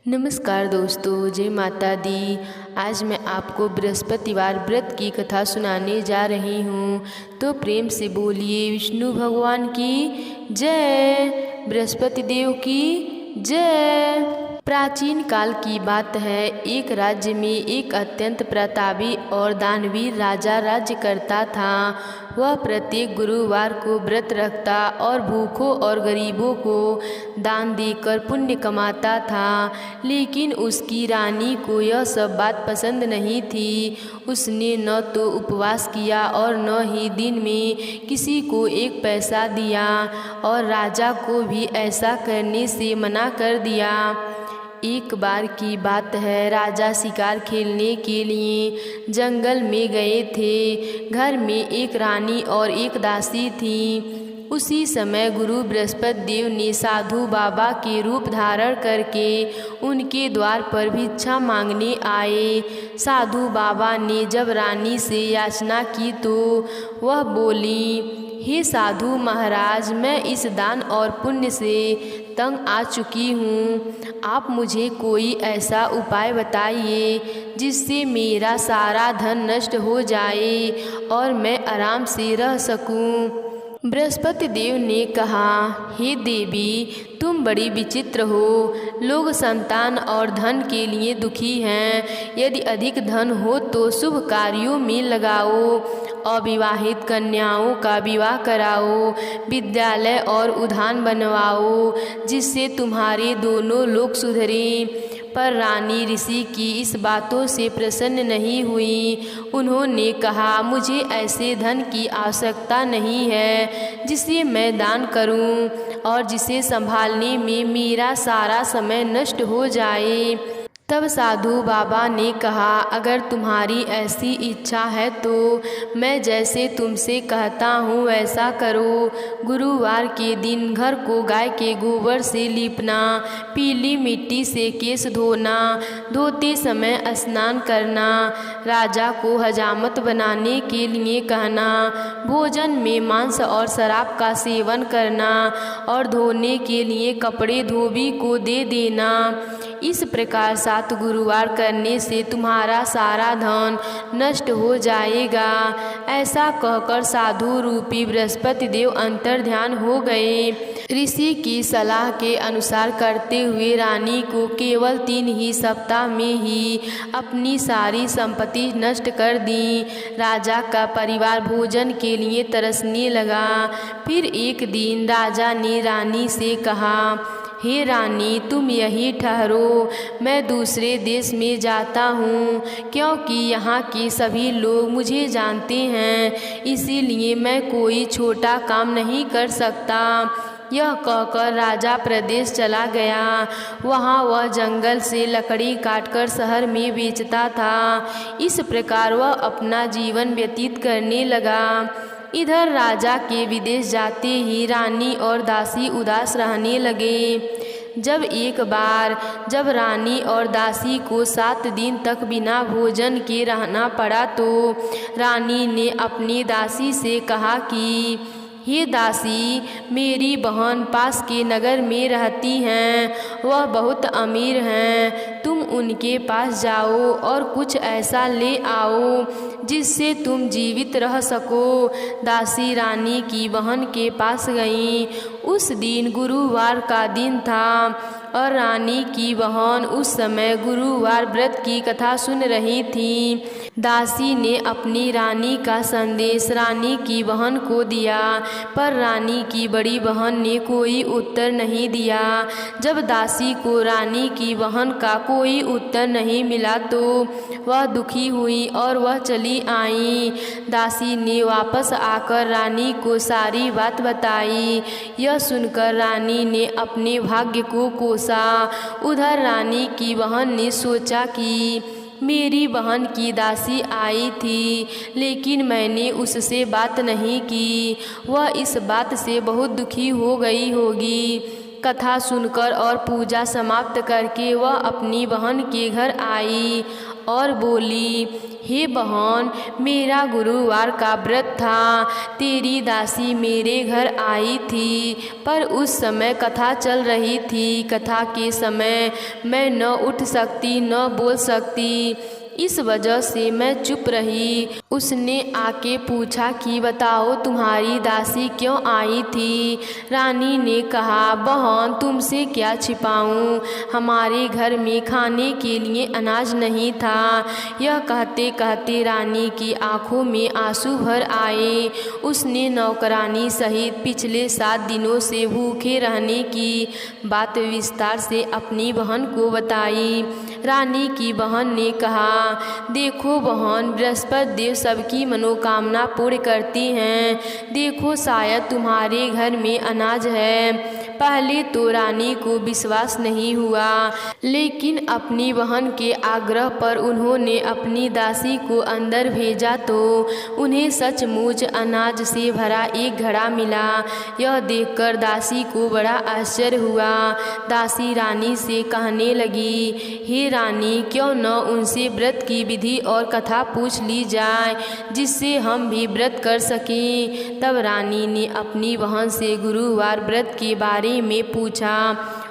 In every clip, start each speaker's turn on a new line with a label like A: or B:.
A: नमस्कार दोस्तों, जय माता दी। आज मैं आपको बृहस्पतिवार व्रत की कथा सुनाने जा रही हूँ, तो प्रेम से बोलिए विष्णु भगवान की जय, बृहस्पति देव की जय। प्राचीन काल की बात है। एक राज्य में एक अत्यंत प्रतापी और दानवीर राजा राज्य करता था। वह प्रत्येक गुरुवार को व्रत रखता और भूखों और गरीबों को दान देकर पुण्य कमाता था। लेकिन उसकी रानी को यह सब बात पसंद नहीं थी। उसने न तो उपवास किया और न ही दिन में किसी को एक पैसा दिया, और राजा को भी ऐसा करने से मना कर दिया। एक बार की बात है, राजा शिकार खेलने के लिए जंगल में गए थे। घर में एक रानी और एक दासी थी। उसी समय गुरु बृहस्पति देव ने साधु बाबा के रूप धारण करके उनके द्वार पर भिक्षा मांगने आए। साधु बाबा ने जब रानी से याचना की तो वह बोली, हे साधु महाराज, मैं इस दान और पुण्य से तंग आ चुकी हूँ। आप मुझे कोई ऐसा उपाय बताइए जिससे मेरा सारा धन नष्ट हो जाए और मैं आराम से रह सकूँ। बृहस्पति देव ने कहा, हे देवी, तुम बड़ी विचित्र हो। लोग संतान और धन के लिए दुखी हैं। यदि अधिक धन हो तो शुभ कार्यों में लगाओ, अविवाहित कन्याओं का विवाह कराओ, विद्यालय और उद्यान बनवाओ, जिससे तुम्हारे दोनों लोग सुधरें। पर रानी ऋषि की इस बातों से प्रसन्न नहीं हुई। उन्होंने कहा, मुझे ऐसे धन की आवश्यकता नहीं है जिसे मैं दान करूं और जिसे संभालने में मेरा सारा समय नष्ट हो जाए। तब साधु बाबा ने कहा, अगर तुम्हारी ऐसी इच्छा है तो मैं जैसे तुमसे कहता हूँ वैसा करो। गुरुवार के दिन घर को गाय के गोबर से लीपना, पीली मिट्टी से केश धोना, धोते समय स्नान करना, राजा को हजामत बनाने के लिए कहना, भोजन में मांस और शराब का सेवन करना और धोने के लिए कपड़े धोबी को दे देना। इस प्रकार 7 गुरुवार करने से तुम्हारा सारा धन नष्ट हो जाएगा। ऐसा कहकर साधु रूपी बृहस्पति देव अंतर्ध्यान हो गए। ऋषि की सलाह के अनुसार करते हुए रानी को केवल 3 ही सप्ताह में ही अपनी सारी संपत्ति नष्ट कर दी। राजा का परिवार भोजन के लिए तरसने लगा। फिर एक दिन राजा ने रानी से कहा, हे रानी, तुम यहीं ठहरो, मैं दूसरे देश में जाता हूँ, क्योंकि यहाँ के सभी लोग मुझे जानते हैं, इसीलिए मैं कोई छोटा काम नहीं कर सकता। यह कहकर राजा प्रदेश चला गया। वहाँ वह जंगल से लकड़ी काटकर शहर में बेचता था। इस प्रकार वह अपना जीवन व्यतीत करने लगा। इधर राजा के विदेश जाते ही रानी और दासी उदास रहने लगे। जब एक बार जब रानी और दासी को 7 दिन तक बिना भोजन के रहना पड़ा तो रानी ने अपनी दासी से कहा कि, हे दासी, मेरी बहन पास के नगर में रहती हैं, वह बहुत अमीर हैं। तुम उनके पास जाओ और कुछ ऐसा ले आओ जिससे तुम जीवित रह सको। दासी रानी की बहन के पास गई। उस दिन गुरुवार का दिन था और रानी की बहन उस समय गुरुवार व्रत की कथा सुन रही थी। दासी ने अपनी रानी का संदेश रानी की बहन को दिया, पर रानी की बड़ी बहन ने कोई उत्तर नहीं दिया। जब दासी को रानी की बहन का कोई उत्तर नहीं मिला तो वह दुखी हुई और वह चली आई। दासी ने वापस आकर रानी को सारी बात बताई। यह सुनकर रानी ने अपने भाग्य को कोसा। उधर रानी की बहन ने सोचा कि मेरी बहन की दासी आई थी, लेकिन मैंने उससे बात नहीं की। वह इस बात से बहुत दुखी हो गई होगी। कथा सुनकर और पूजा समाप्त करके वह अपनी बहन के घर आई और बोली, हे बहन, मेरा गुरुवार का व्रत था। तेरी दासी मेरे घर आई थी, पर उस समय कथा चल रही थी। कथा के समय मैं न उठ सकती न बोल सकती, इस वजह से मैं चुप रही। उसने आके पूछा कि बताओ तुम्हारी दासी क्यों आई थी। रानी ने कहा, बहन तुमसे क्या छिपाऊं, हमारे घर में खाने के लिए अनाज नहीं था। यह कहते कहते रानी की आंखों में आंसू भर आए। उसने नौकरानी सहित पिछले 7 दिनों से भूखे रहने की बात विस्तार से अपनी बहन को बताई। रानी की बहन ने कहा, देखो बहन, बृहस्पति देव सबकी मनोकामना पूर्ण करती हैं। देखो शायद तुम्हारे घर में अनाज है। पहले तो रानी को विश्वास नहीं हुआ, लेकिन अपनी बहन के आग्रह पर उन्होंने अपनी दासी को अंदर भेजा तो उन्हें सचमुच अनाज से भरा एक घड़ा मिला। यह देखकर दासी को बड़ा आश्चर्य हुआ। दासी रानी से कहने लगी, हे रानी, क्यों न उनसे व्रत की विधि और कथा पूछ ली जाए, जिससे हम भी व्रत कर सकें। तब रानी ने अपनी बहन से गुरुवार व्रत के बारे में पूछा।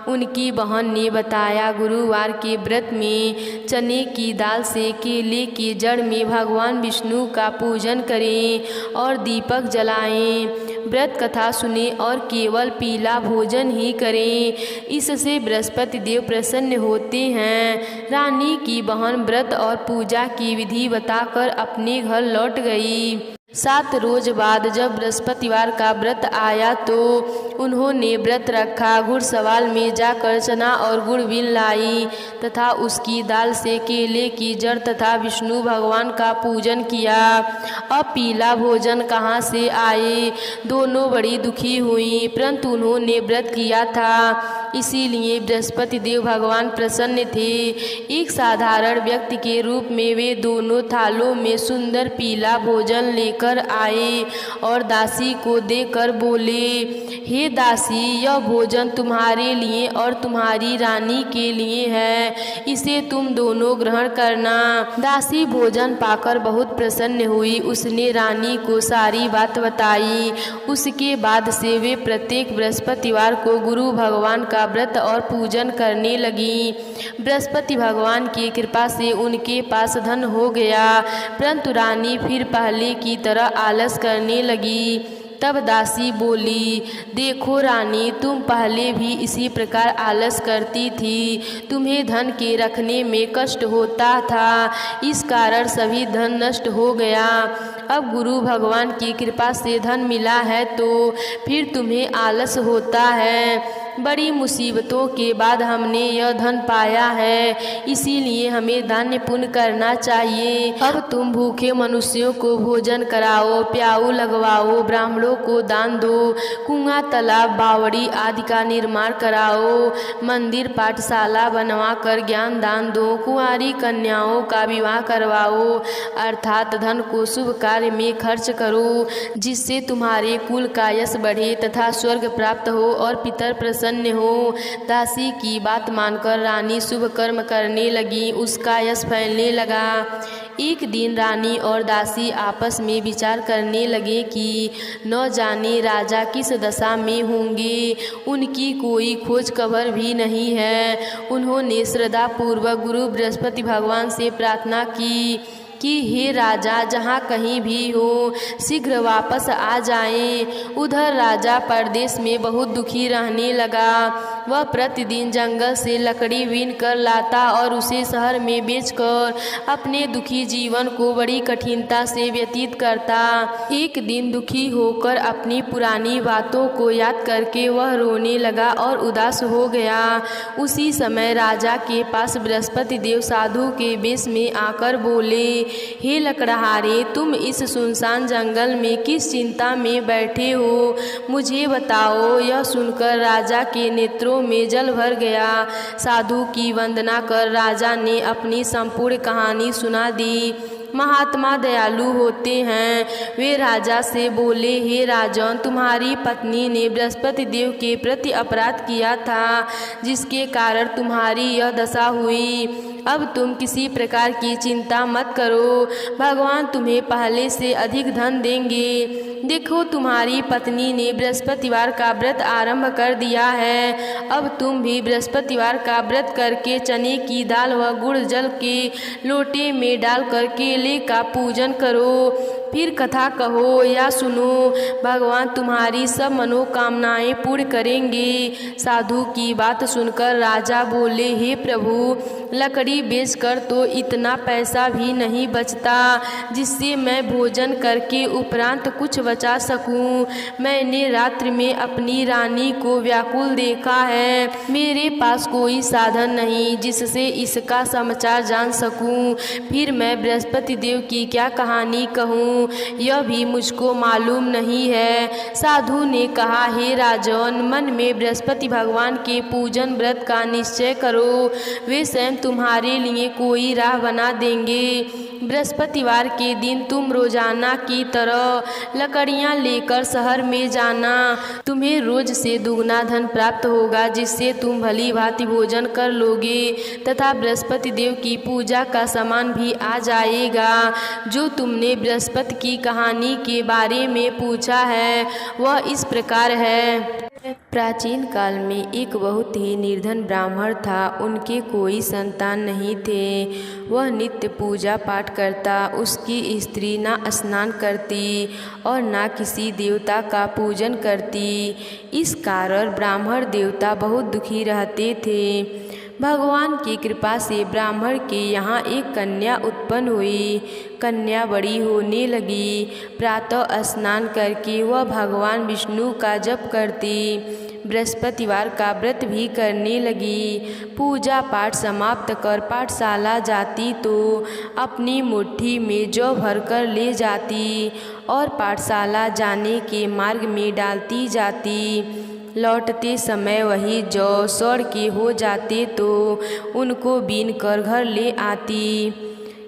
A: उनकी बहन ने बताया, गुरुवार के व्रत में चने की दाल से केले के जड़ में भगवान विष्णु का पूजन करें और दीपक जलाएं। व्रत कथा सुने और केवल पीला भोजन ही करें, इससे बृहस्पति देव प्रसन्न होते हैं। रानी की बहन व्रत और पूजा की विधि बताकर अपने घर लौट गई। 7 रोज बाद जब बृहस्पतिवार का व्रत आया तो उन्होंने व्रत रखा। घुड़सवाल में जाकर चना और गुड़ बीन लाई तथा उसकी दाल से केले की जड़ तथा विष्णु भगवान का पूजन किया। अब पीला भोजन कहाँ से आए, दोनों बड़ी दुखी हुई, परंतु उन्होंने व्रत किया था, इसीलिए बृहस्पति देव भगवान प्रसन्न थे। एक साधारण व्यक्ति के रूप में वे दोनों थालों में सुंदर पीला भोजन लेकर आए और दासी को देकर बोले, हे दासी, यह भोजन तुम्हारे लिए और तुम्हारी रानी के लिए है, इसे तुम दोनों ग्रहण करना। दासी भोजन पाकर बहुत प्रसन्न हुई। उसने रानी को सारी बात बताई। उसके बाद से वे प्रत्येक बृहस्पतिवार को गुरु भगवान का व्रत और पूजन करने लगी। बृहस्पति भगवान की कृपा से उनके पास धन हो गया, परंतु रानी फिर पहले की तरह आलस करने लगी। तब दासी बोली, देखो रानी, तुम पहले भी इसी प्रकार आलस करती थी। तुम्हें धन के रखने में कष्ट होता था, इस कारण सभी धन नष्ट हो गया। अब गुरु भगवान की कृपा से धन मिला है तो फिर तुम्हें आलस होता है। बड़ी मुसीबतों के बाद हमने यह धन पाया है, इसीलिए हमें दान पुण्य करना चाहिए। अब तुम भूखे मनुष्यों को भोजन कराओ, प्याऊ लगवाओ, ब्राह्मणों को दान दो, कुआं, तालाब, बावड़ी आदि का निर्माण कराओ, मंदिर पाठशाला बनवा कर ज्ञान दान दो, कुंवारी कन्याओं का विवाह करवाओ, अर्थात धन को शुभ कार्य में खर्च करो, जिससे तुम्हारे कुल का यश बढ़े तथा स्वर्ग प्राप्त हो और पितर प्रसन्न हो। दासी की बात मानकर रानी शुभ कर्म करने लगी, उसका यश फैलने लगा। एक दिन रानी और दासी आपस में विचार करने लगे कि न जाने राजा किस दशा में होंगे, उनकी कोई खोज खबर भी नहीं है। उन्होंने श्रद्धापूर्वक गुरु बृहस्पति भगवान से प्रार्थना की कि हे राजा, जहाँ कहीं भी हो शीघ्र वापस आ जाएं। उधर राजा परदेश में बहुत दुखी रहने लगा। वह प्रतिदिन जंगल से लकड़ी बीन कर लाता और उसे शहर में बेचकर अपने दुखी जीवन को बड़ी कठिनता से व्यतीत करता। एक दिन दुखी होकर अपनी पुरानी बातों को याद करके वह रोने लगा और उदास हो गया। उसी समय राजा के पास बृहस्पति देव साधु के वेश में आकर बोले, हे लकड़हारे, तुम इस सुनसान जंगल में किस चिंता में बैठे हो, मुझे बताओ। यह सुनकर राजा के नेत्रों में जल भर गया। साधु की वंदना कर राजा ने अपनी संपूर्ण कहानी सुना दी। महात्मा दयालु होते हैं। वे राजा से बोले, हे राजन, तुम्हारी पत्नी ने बृहस्पति देव के प्रति अपराध किया था, जिसके कारण तुम्हारी यह दशा हुई। अब तुम किसी प्रकार की चिंता मत करो, भगवान तुम्हें पहले से अधिक धन देंगे। देखो, तुम्हारी पत्नी ने बृहस्पतिवार का व्रत आरंभ कर दिया है। अब तुम भी बृहस्पतिवार का व्रत करके चने की दाल व गुड़ जल के लोटे में डालकर केले का पूजन करो। फिर कथा कहो या सुनो, भगवान तुम्हारी सब मनोकामनाएं पूर्ण करेंगे। साधु की बात सुनकर राजा बोले, हे प्रभु, लकड़ी बेचकर तो इतना पैसा भी नहीं बचता जिससे मैं भोजन करके उपरांत कुछ बचा सकूं। मैंने रात्रि में अपनी रानी को व्याकुल देखा है। मेरे पास कोई साधन नहीं जिससे इसका समाचार जान सकूं। फिर मैं बृहस्पति देव की क्या कहानी कहूँ, यह भी मुझको मालूम नहीं है। साधु ने कहा, हे राजन, मन में बृहस्पति भगवान के पूजन व्रत का निश्चय करो। वे स्वयं तुम्हारे लिए कोई राह बना देंगे। बृहस्पतिवार के दिन तुम रोजाना की तरह लकड़ियां लेकर शहर में जाना। तुम्हें रोज से दुगना धन प्राप्त होगा, जिससे तुम भली भांति भोजन कर लोगे तथा बृहस्पति देव की पूजा का सामान भी आ जाएगा। जो तुमने बृहस्पति की कहानी के बारे में पूछा है वह इस प्रकार है। प्राचीन काल में एक बहुत ही निर्धन ब्राह्मण था। उनके कोई संतान नहीं थे। वह नित्य पूजा पाठ करता। उसकी स्त्री ना स्नान करती और ना किसी देवता का पूजन करती। इस कारण ब्राह्मण देवता बहुत दुखी रहते थे। भगवान की कृपा से ब्राह्मण के यहाँ एक कन्या उत्पन्न हुई। कन्या बड़ी होने लगी। प्रातः स्नान करके वह भगवान विष्णु का जप करती। बृहस्पतिवार का व्रत भी करने लगी। पूजा पाठ समाप्त कर पाठशाला जाती तो अपनी मुट्ठी में जौ भरकर ले जाती और पाठशाला जाने के मार्ग में डालती जाती। लौटते समय वही जौ सड़ के हो जाते तो उनको बीन कर घर ले आती।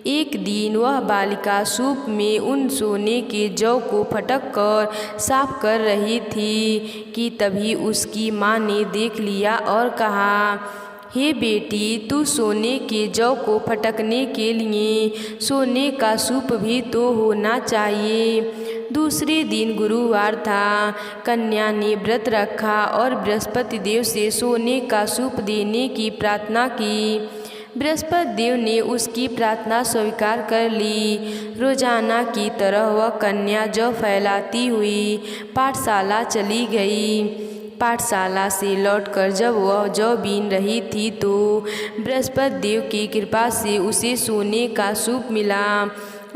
A: एक दिन वह बालिका सूप में उन सोने के जौ को फटक कर साफ कर रही थी कि तभी उसकी माँ ने देख लिया और कहा, हे बेटी, तू सोने के जौ को फटकने के लिए सोने का सूप भी तो होना चाहिए। दूसरे दिन गुरुवार था। कन्या ने व्रत रखा और बृहस्पति देव से सोने का सूप देने की प्रार्थना की। बृहस्पति देव ने उसकी प्रार्थना स्वीकार कर ली। रोजाना की तरह वह कन्या जौ फैलाती हुई पाठशाला चली गई। पाठशाला से लौटकर जब वह जौ बीन रही थी तो बृहस्पति देव की कृपा से उसे सोने का सूप मिला।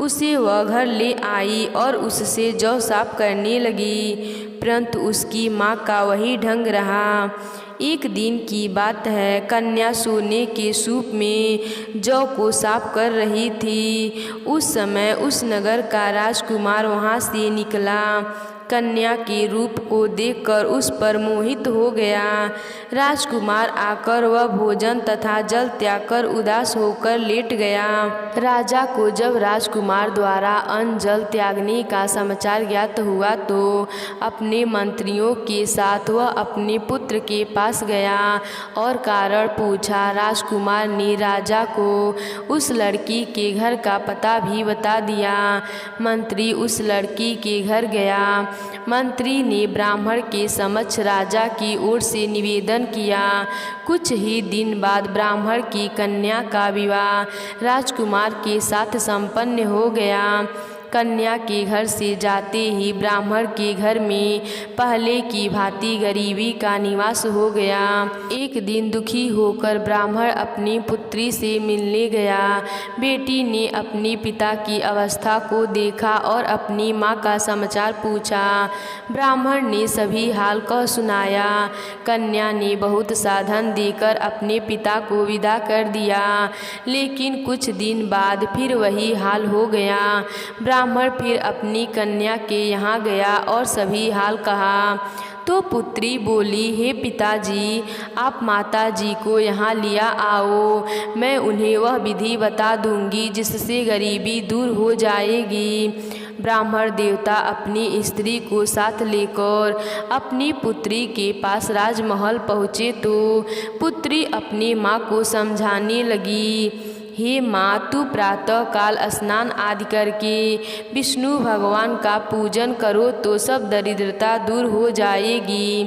A: उसे वह घर ले आई और उससे जौ साफ करने लगी, परंतु उसकी माँ का वही ढंग रहा। एक दिन की बात है, कन्या सोने के सूप में जौ को साफ कर रही थी। उस समय उस नगर का राजकुमार वहाँ से निकला। कन्या के रूप को देखकर उस पर मोहित हो गया। राजकुमार आकर वह भोजन तथा जल त्याग कर उदास होकर लेट गया। राजा को जब राजकुमार द्वारा अन्न जल त्यागने का समाचार ज्ञात हुआ तो अपने मंत्रियों के साथ वह अपने पुत्र के पास गया और कारण पूछा। राजकुमार ने राजा को उस लड़की के घर का पता भी बता दिया। मंत्री उस लड़की के घर गया। मंत्री ने ब्राह्मण के समक्ष राजा की ओर से निवेदन किया। कुछ ही दिन बाद ब्राह्मण की कन्या का विवाह राजकुमार के साथ संपन्न हो गया। कन्या के घर से जाते ही ब्राह्मण के घर में पहले की भांति गरीबी का निवास हो गया। एक दिन दुखी होकर ब्राह्मण अपनी पुत्री से मिलने गया। बेटी ने अपने पिता की अवस्था को देखा और अपनी माँ का समाचार पूछा। ब्राह्मण ने सभी हाल कह सुनाया। कन्या ने बहुत साधन देकर अपने पिता को विदा कर दिया, लेकिन कुछ दिन बाद फिर वही हाल हो गया। ब्राह्मण फिर अपनी कन्या के यहाँ गया और सभी हाल कहा। तो पुत्री बोली, हे पिताजी, आप माताजी को यहाँ लिया आओ, मैं उन्हें वह विधि बता दूंगी जिससे गरीबी दूर हो जाएगी। ब्राह्मण देवता अपनी स्त्री को साथ लेकर अपनी पुत्री के पास राजमहल पहुँचे तो पुत्री अपनी माँ को समझाने लगी, हे माँ, तू प्रातः काल स्नान आदि करके विष्णु भगवान का पूजन करो तो सब दरिद्रता दूर हो जाएगी।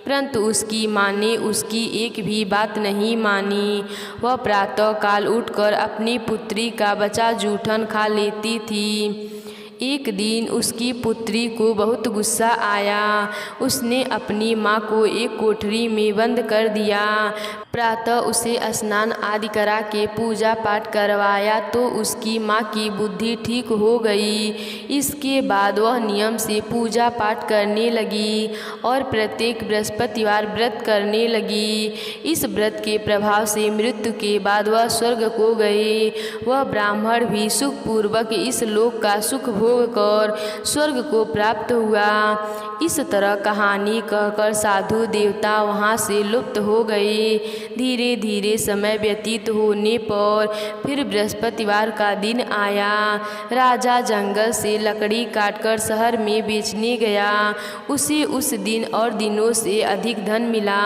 A: परंतु उसकी माँ ने उसकी एक भी बात नहीं मानी। वह प्रातः काल उठकर अपनी पुत्री का बचा जूठन खा लेती थी। एक दिन उसकी पुत्री को बहुत गुस्सा आया। उसने अपनी माँ को एक कोठरी में बंद कर दिया। प्रातः उसे स्नान आदि करा के पूजा पाठ करवाया तो उसकी माँ की बुद्धि ठीक हो गई। इसके बाद वह नियम से पूजा पाठ करने लगी और प्रत्येक बृहस्पतिवार व्रत करने लगी। इस व्रत के प्रभाव से मृत्यु के बाद वह स्वर्ग को गए। वह ब्राह्मण भी सुखपूर्वक इस लोक का सुख भोग कर स्वर्ग को प्राप्त हुआ। इस तरह कहानी कहकर साधु देवता वहाँ से लुप्त हो गए। धीरे धीरे समय व्यतीत होने पर फिर बृहस्पतिवार का दिन आया। राजा जंगल से लकड़ी काटकर शहर में बेचने गया। उसे उस दिन और दिनों से अधिक धन मिला।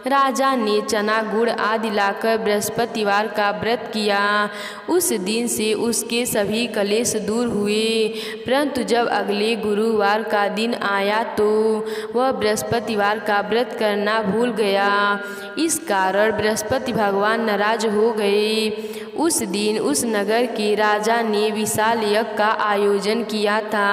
A: राजा ने चना गुड़ आदि लाकर बृहस्पतिवार का व्रत किया। उस दिन से उसके सभी कलेश दूर हुए। परंतु जब अगले गुरुवार का दिन आया तो वह बृहस्पतिवार का व्रत करना भूल गया। इस कारण बृहस्पति भगवान नाराज हो गए। उस दिन उस नगर के राजा ने विशाल यज्ञ का आयोजन किया था।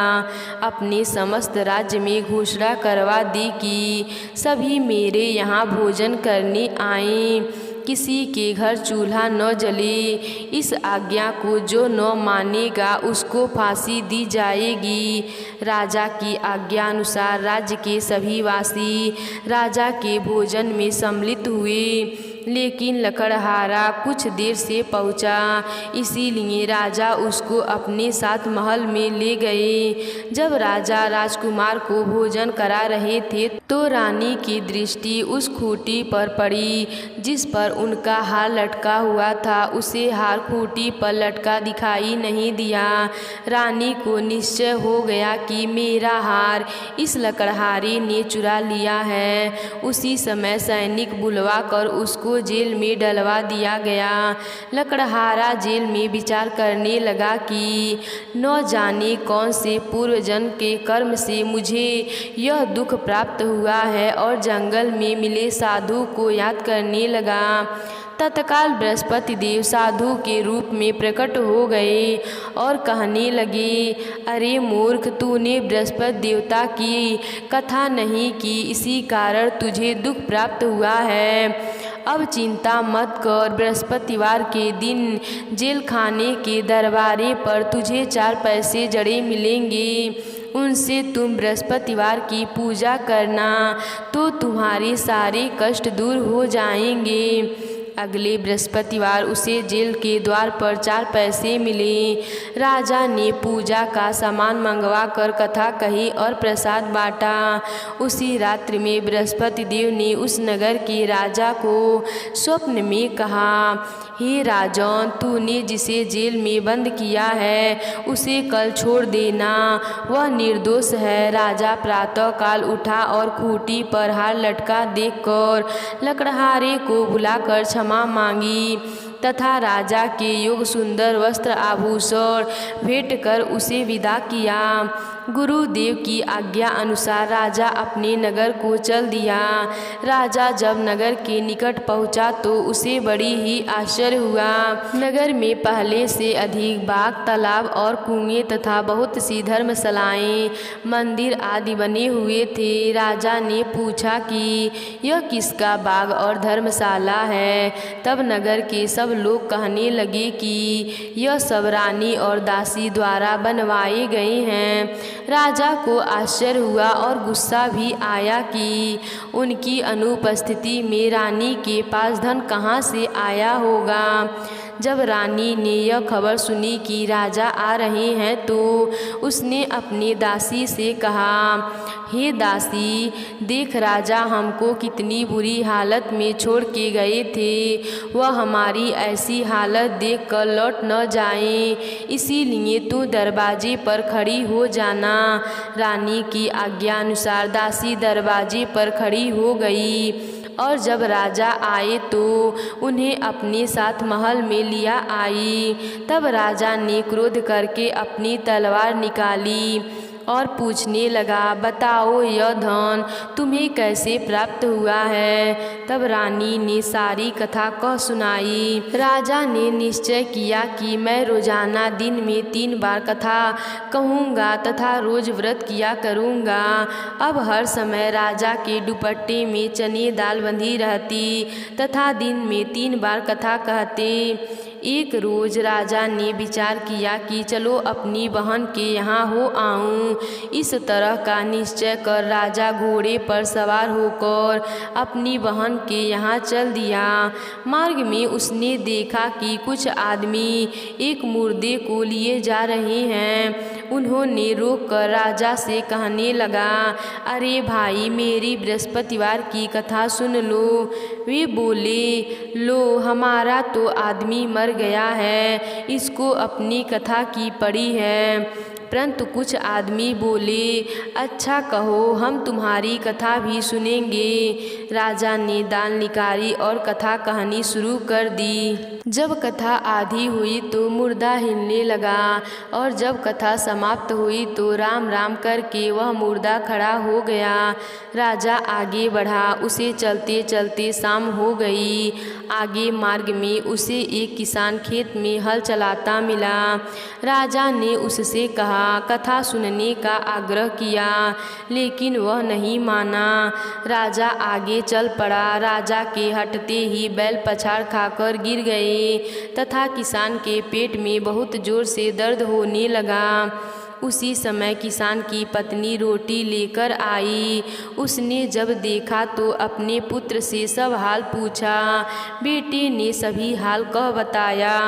A: अपने समस्त राज्य में घोषणा करवा दी कि सभी मेरे यहाँ भोजन करने आएं। किसी के घर चूल्हा न जले। इस आज्ञा को जो न मानेगा उसको फांसी दी जाएगी। राजा की आज्ञा अनुसार राज्य के सभी वासी राजा के भोजन में सम्मिलित हुए। लेकिन लकड़हारा कुछ देर से पहुंचा, इसीलिए राजा उसको अपने साथ महल में ले गए। जब राजा राजकुमार को भोजन करा रहे थे तो रानी की दृष्टि उस खूंटी पर पड़ी जिस पर उनका हार लटका हुआ था। उसे हार खूंटी पर लटका दिखाई नहीं दिया। रानी को निश्चय हो गया कि मेरा हार इस लकड़हारे ने चुरा लिया है। उसी समय सैनिक बुलवा कर उसको जेल में डलवा दिया गया। लकड़हारा जेल में विचार करने लगा कि न जाने कौन से पूर्वजन्म के कर्म से मुझे यह दुख प्राप्त हुआ है, और जंगल में मिले साधु को याद करने लगा। तत्काल बृहस्पति देव साधु के रूप में प्रकट हो गए और कहने लगे, अरे मूर्ख, तूने बृहस्पति देवता की कथा नहीं की, इसी कारण तुझे दुख प्राप्त हुआ है। अब चिंता मत कर। बृहस्पतिवार के दिन जेल खाने के दरबारे पर तुझे 4 पैसे जड़े मिलेंगे। उनसे तुम बृहस्पतिवार की पूजा करना तो तुम्हारे सारे कष्ट दूर हो जाएंगे। अगले बृहस्पतिवार उसे जेल के द्वार पर 4 पैसे मिले। राजा ने पूजा का सामान मंगवा कर कथा कही और प्रसाद बांटा। उसी रात्रि में बृहस्पति देव ने उस नगर के राजा को स्वप्न में कहा, हे राजन, तूने जिसे जेल में बंद किया है उसे कल छोड़ देना, वह निर्दोष है। राजा प्रातः काल उठा और खूंटी पर हार लटका देखकर लकड़हारे को बुलाकर क्षमा मांगी तथा राजा के योग सुंदर वस्त्र आभूषण भेंट कर उसे विदा किया। गुरुदेव की आज्ञा अनुसार राजा अपने नगर को चल दिया। राजा जब नगर के निकट पहुंचा तो उसे बड़ी ही आश्चर्य हुआ। नगर में पहले से अधिक बाग, तालाब और कुएं तथा बहुत सी धर्मशालाएं, मंदिर आदि बने हुए थे। राजा ने पूछा कि यह किसका बाग और धर्मशाला है। तब नगर के सब लोग कहने लगे कि यह सब रानी और दासी द्वारा बनवाए गए हैं। राजा को आश्चर्य हुआ और गुस्सा भी आया कि उनकी अनुपस्थिति में रानी के पास धन कहाँ से आया होगा। जब रानी ने यह खबर सुनी कि राजा आ रहे हैं तो उसने अपने दासी से कहा, हे दासी, देख राजा हमको कितनी बुरी हालत में छोड़ के गए थे। वह हमारी ऐसी हालत देखकर लौट न जाएं, इसीलिए तू दरवाजे पर खड़ी हो जाना। रानी की आज्ञा अनुसार दासी दरवाजे पर खड़ी हो गई और जब राजा आए तो उन्हें अपने साथ महल में लिया आई। तब राजा ने क्रोध करके अपनी तलवार निकाली और पूछने लगा, बताओ यह धन तुम्हें कैसे प्राप्त हुआ है। तब रानी ने सारी कथा कह सुनाई। राजा ने निश्चय किया कि मैं रोजाना दिन में 3 बार कथा कहूँगा तथा रोज व्रत किया करूँगा। अब हर समय राजा के दुपट्टे में चने दाल बंधी रहती तथा दिन में 3 बार कथा कहते। एक रोज राजा ने विचार किया कि चलो अपनी बहन के यहाँ हो आऊँ। इस तरह का निश्चय कर राजा घोड़े पर सवार होकर अपनी बहन के यहाँ चल दिया। मार्ग में उसने देखा कि कुछ आदमी एक मुर्दे को लिए जा रहे हैं। उन्होंने रोककर राजा से कहने लगा, अरे भाई, मेरी बृहस्पतिवार की कथा सुन लो। वे बोले, लो, हमारा तो आदमी मर गया है, इसको अपनी कथा की पड़ी है। परंतु कुछ आदमी बोले, अच्छा कहो, हम तुम्हारी कथा भी सुनेंगे। राजा ने दाल निकाली और कथा कहानी शुरू कर दी। जब कथा आधी हुई तो मुर्दा हिलने लगा और जब कथा समाप्त हुई तो राम राम करके वह मुर्दा खड़ा हो गया। राजा आगे बढ़ा, उसे चलते चलते शाम हो गई। आगे मार्ग में उसे एक किसान खेत में हल चलाता मिला। राजा ने उससे कहा, कथा सुनने का आग्रह किया, लेकिन वह नहीं माना। राजा आगे चल पड़ा। राजा के हटते ही बैल पछाड़ खाकर गिर गए तथा किसान के पेट में बहुत जोर से दर्द होने लगा। उसी समय किसान की पत्नी रोटी लेकर आई। उसने जब देखा तो अपने पुत्र से सब हाल पूछा। बेटे ने सभी हाल कह बताया।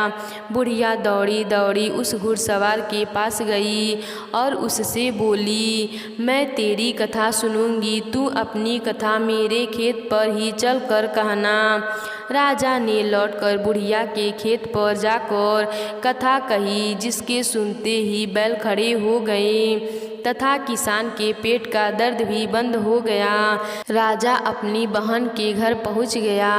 A: बुढ़िया दौड़ी दौड़ी उस घुड़सवार के पास गई और उससे बोली, मैं तेरी कथा सुनूंगी, तू अपनी कथा मेरे खेत पर ही चल कर कहना। राजा ने लौटकर बुढ़िया के खेत पर जाकर कथा कही, जिसके सुनते ही बैल खड़े हो गए तथा किसान के पेट का दर्द भी बंद हो गया। राजा अपनी बहन के घर पहुंच गया।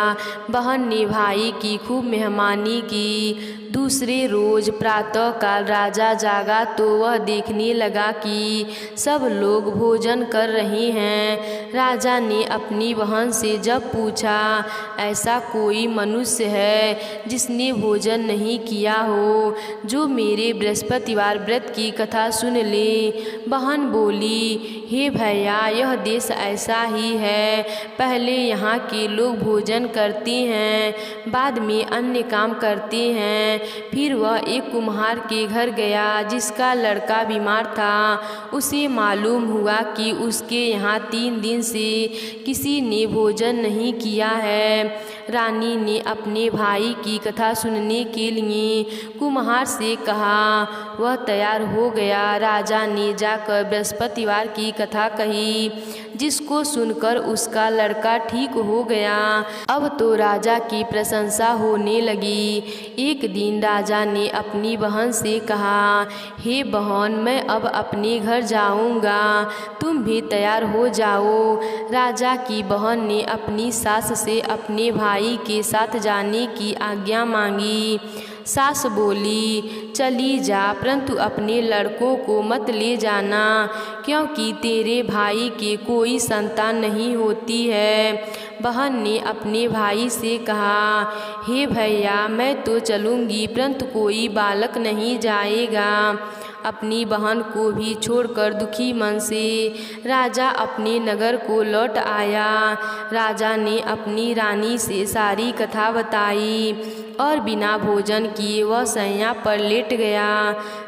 A: बहन ने भाई की खूब मेहमानी की। दूसरे रोज प्रातःकाल राजा जागा तो वह देखने लगा कि सब लोग भोजन कर रहे हैं। राजा ने अपनी बहन से जब पूछा, ऐसा कोई मनुष्य है जिसने भोजन नहीं किया हो, जो मेरे बृहस्पतिवार व्रत की कथा सुन ले। बहन बोली, हे भैया, यह देश ऐसा ही है। पहले यहाँ के लोग भोजन करते हैं, बाद में अन्य काम करते हैं। फिर वह एक कुम्हार के घर गया जिसका लड़का बीमार था। उसे मालूम हुआ कि उसके यहाँ 3 दिन से किसी ने भोजन नहीं किया है। रानी ने अपने भाई की कथा सुनने के लिए कुम्हार से कहा। वह तैयार हो गया। राजा ने जाकर बृहस्पतिवार की कथा कही, जिसको सुनकर उसका लड़का ठीक हो गया। अब तो राजा की प्रशंसा होने लगी। एक दिन राजा ने अपनी बहन से कहा, हे बहन, मैं अब अपने घर जाऊंगा, तुम भी तैयार हो जाओ। राजा की बहन ने अपनी सास से अपने भाई के साथ जाने की आज्ञा मांगी। सास बोली, चली जा, परंतु अपने लड़कों को मत ले जाना, क्योंकि तेरे भाई के कोई संतान नहीं होती है। बहन ने अपने भाई से कहा, हे भैया, मैं तो चलूँगी, परंतु कोई बालक नहीं जाएगा। अपनी बहन को भी छोड़कर दुखी मन से राजा अपने नगर को लौट आया। राजा ने अपनी रानी से सारी कथा बताई और बिना भोजन किए वह शैया पर लेट गया।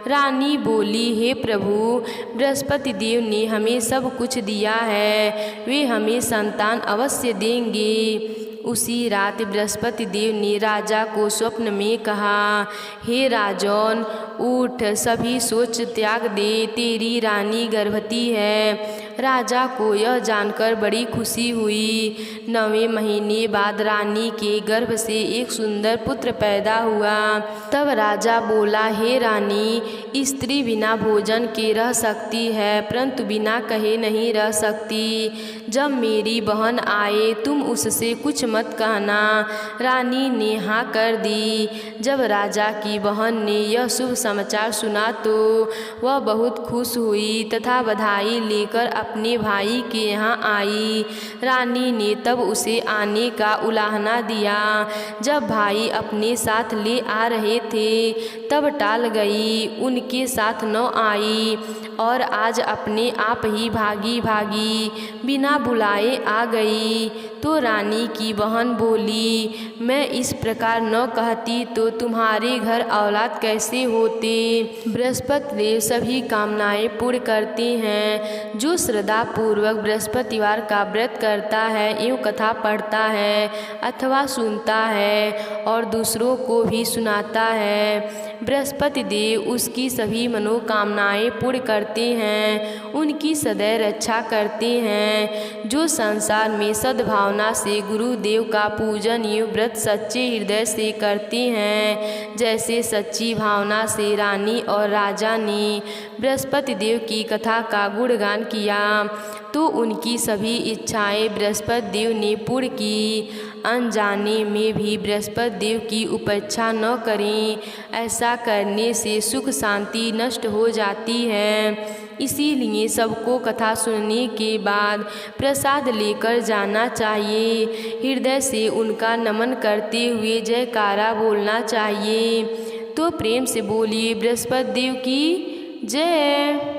A: रानी बोली, हे प्रभु, बृहस्पति देव ने हमें सब कुछ दिया है, वे हमें संतान अवश्य देंगे। उसी रात बृहस्पति देव ने राजा को स्वप्न में कहा, हे राजन, उठ, सभी सोच त्याग दे, तेरी रानी गर्भवती है। राजा को यह जानकर बड़ी खुशी हुई। 9वें महीने बाद रानी के गर्भ से एक सुंदर पुत्र पैदा हुआ। तब राजा बोला, हे रानी, स्त्री बिना भोजन के रह सकती है, परंतु बिना कहे नहीं रह सकती। जब मेरी बहन आए तुम उससे कुछ मत कहना। रानी ने हाँ कर दी। जब राजा की बहन ने यह शुभ समाचार सुना तो वह बहुत खुश हुई तथा बधाई लेकर अपने भाई के यहाँ आई। रानी ने तब उसे आने का उलाहना दिया। जब भाई अपने साथ ले आ रहे थे तब टाल गई, उनके साथ न आई और आज अपने आप ही भागी भागी बिना बुलाए आ गई। तो रानी की बहन बोली, मैं इस प्रकार न कहती तो तुम्हारे घर औलाद कैसे होते। बृहस्पति देव सभी कामनाएं पूर्ण करते हैं। जो श्रद्धा पूर्वक बृहस्पतिवार का व्रत करता है एवं कथा पढ़ता है अथवा सुनता है और दूसरों को भी सुनाता है, बृहस्पति देव उसकी सभी मनोकामनाएं पूर्ण करते हैं, उनकी सदैव रक्षा करते हैं। जो संसार में सद्भावना से गुरुदेव का पूजन एवं व्रत सच्चे हृदय से करते हैं, जैसे सच्ची भावना से रानी और राजा ने बृहस्पति देव की कथा का गुणगान किया तो उनकी सभी इच्छाएं बृहस्पति देव ने पूर्ण की। अनजाने में भी बृहस्पति देव की उपेक्षा न करें, ऐसा करने से सुख शांति नष्ट हो जाती है। इसीलिए सबको कथा सुनने के बाद प्रसाद लेकर जाना चाहिए। हृदय से उनका नमन करते हुए जयकारा बोलना चाहिए। तो प्रेम से बोलिए बृहस्पति देव की जय।